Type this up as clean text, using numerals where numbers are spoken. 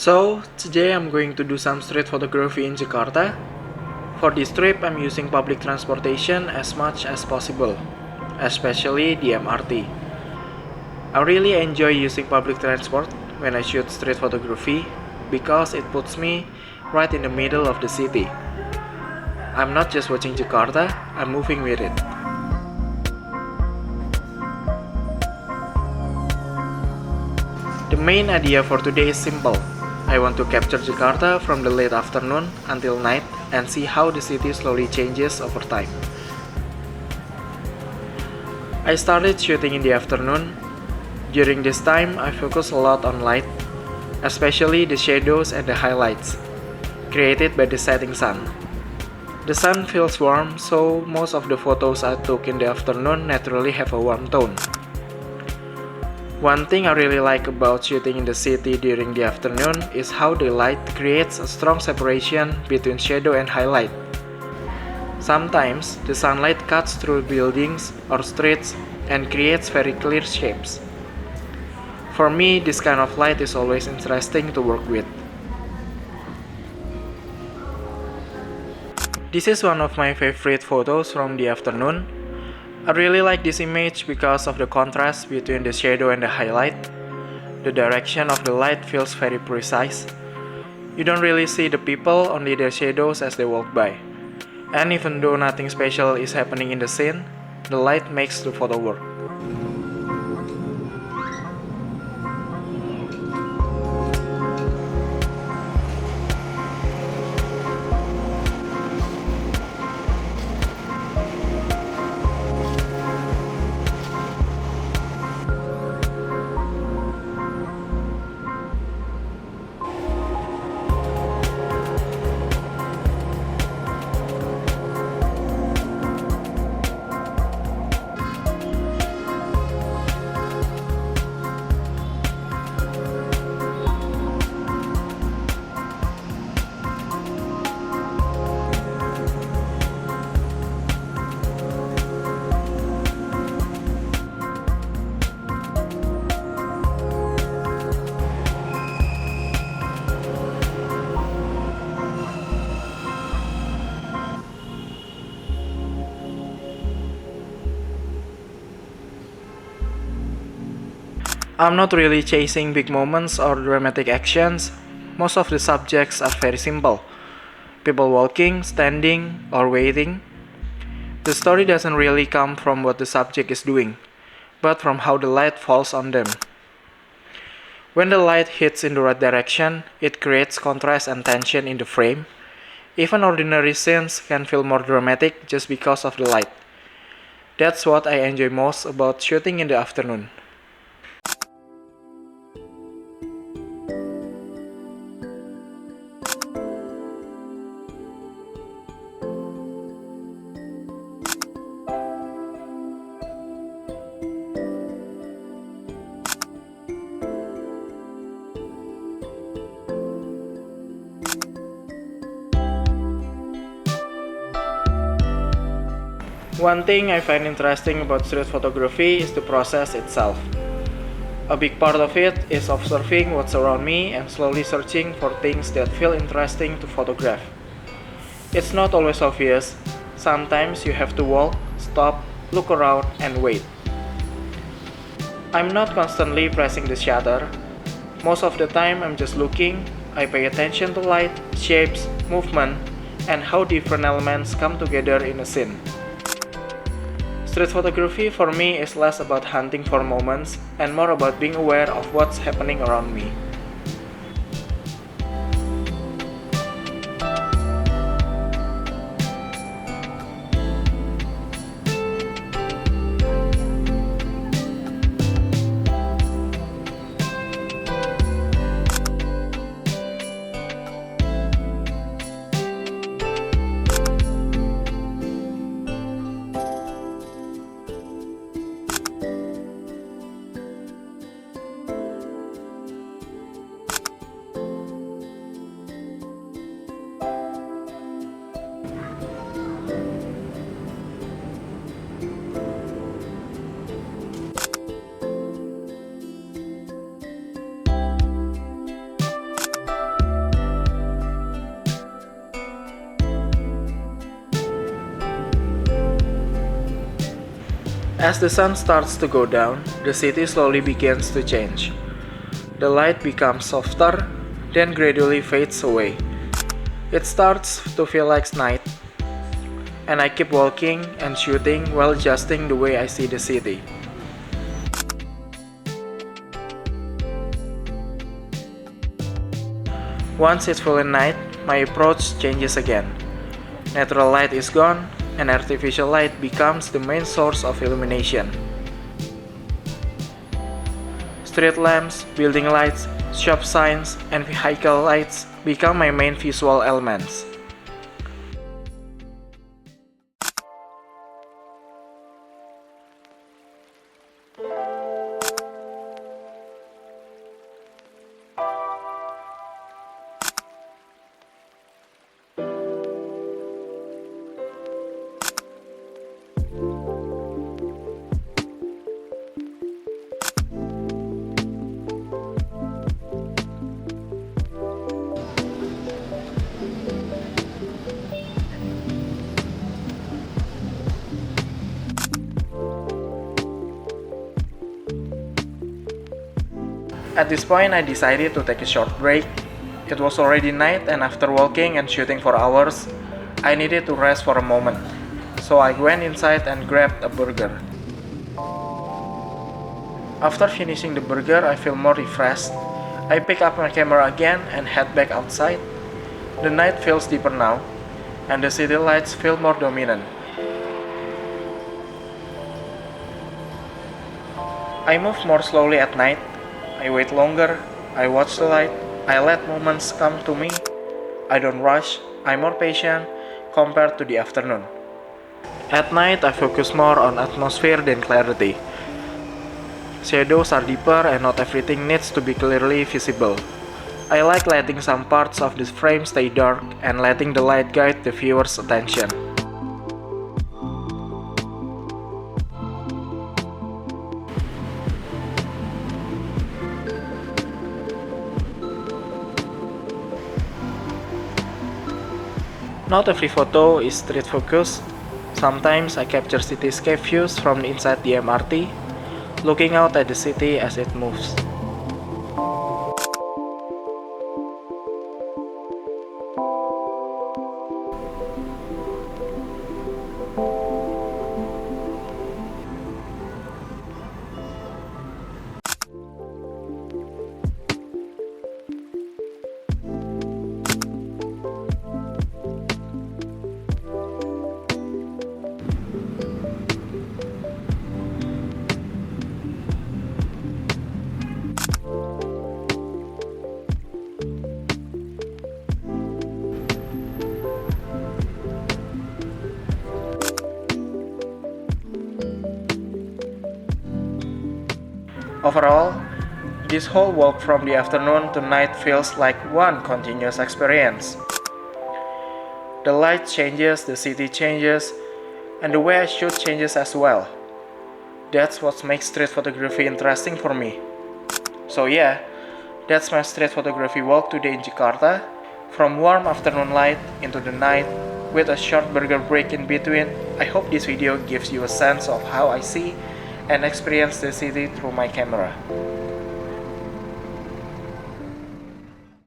So, today I'm going to do some street photography in Jakarta. For this trip, I'm using public transportation as much as possible, especially the MRT. I really enjoy using public transport when I shoot street photography because it puts me right in the middle of the city. I'm not just watching Jakarta, I'm moving with it. The main idea for today is simple. I want to capture Jakarta from the late afternoon until night and see how the city slowly changes over time. I started shooting in the afternoon. During this time, I focus a lot on light, especially the shadows and the highlights, created by the setting sun. The sun feels warm, so most of the photos I took in the afternoon naturally have a warm tone. One thing I really like about shooting in the city during the afternoon is how the light creates a strong separation between shadow and highlight. Sometimes, the sunlight cuts through buildings or streets and creates very clear shapes. For me, this kind of light is always interesting to work with. This is one of my favorite photos from the afternoon. I really like this image because of the contrast between the shadow and the highlight. The direction of the light feels very precise. You don't really see the people, only their shadows as they walk by. And even though nothing special is happening in the scene, the light makes the photo work. I'm not really chasing big moments or dramatic actions. Most of the subjects are very simple. People walking, standing, or waiting. The story doesn't really come from what the subject is doing, but from how the light falls on them. When the light hits in the right direction, it creates contrast and tension in the frame. Even ordinary scenes can feel more dramatic just because of the light. That's what I enjoy most about shooting in the afternoon. One thing I find interesting about street photography is the process itself. A big part of it is observing what's around me and slowly searching for things that feel interesting to photograph. It's not always obvious. Sometimes you have to walk, stop, look around, and wait. I'm not constantly pressing the shutter. Most of the time I'm just looking. I pay attention to light, shapes, movement, and how different elements come together in a scene. Street photography for me is less about hunting for moments and more about being aware of what's happening around me. As the sun starts to go down, the city slowly begins to change. The light becomes softer, then gradually fades away. It starts to feel like night, and I keep walking and shooting while adjusting the way I see the city. Once it's fully night, my approach changes again. Natural light is gone, and artificial light becomes the main source of illumination. Street lamps, building lights, shop signs, and vehicle lights become my main visual elements. At this point, I decided to take a short break. It was already night, and after walking and shooting for hours, I needed to rest for a moment. So I went inside and grabbed a burger. After finishing the burger, I feel more refreshed. I pick up my camera again and head back outside. The night feels deeper now, and the city lights feel more dominant. I move more slowly at night. I wait longer, I watch the light, I let moments come to me. I don't rush, I'm more patient compared to the afternoon. At night, I focus more on atmosphere than clarity. Shadows are deeper and not everything needs to be clearly visible. I like letting some parts of the frame stay dark and letting the light guide the viewer's attention. Not every photo is street focused. Sometimes I capture cityscape views from inside the MRT, looking out at the city as it moves. Overall, this whole walk from the afternoon to night feels like one continuous experience. The light changes, the city changes, and the way I shoot changes as well. That's what makes street photography interesting for me. So yeah, that's my street photography walk today in Jakarta, from warm afternoon light into the night, with a short burger break in between. I hope this video gives you a sense of how I see and experience the city through my camera.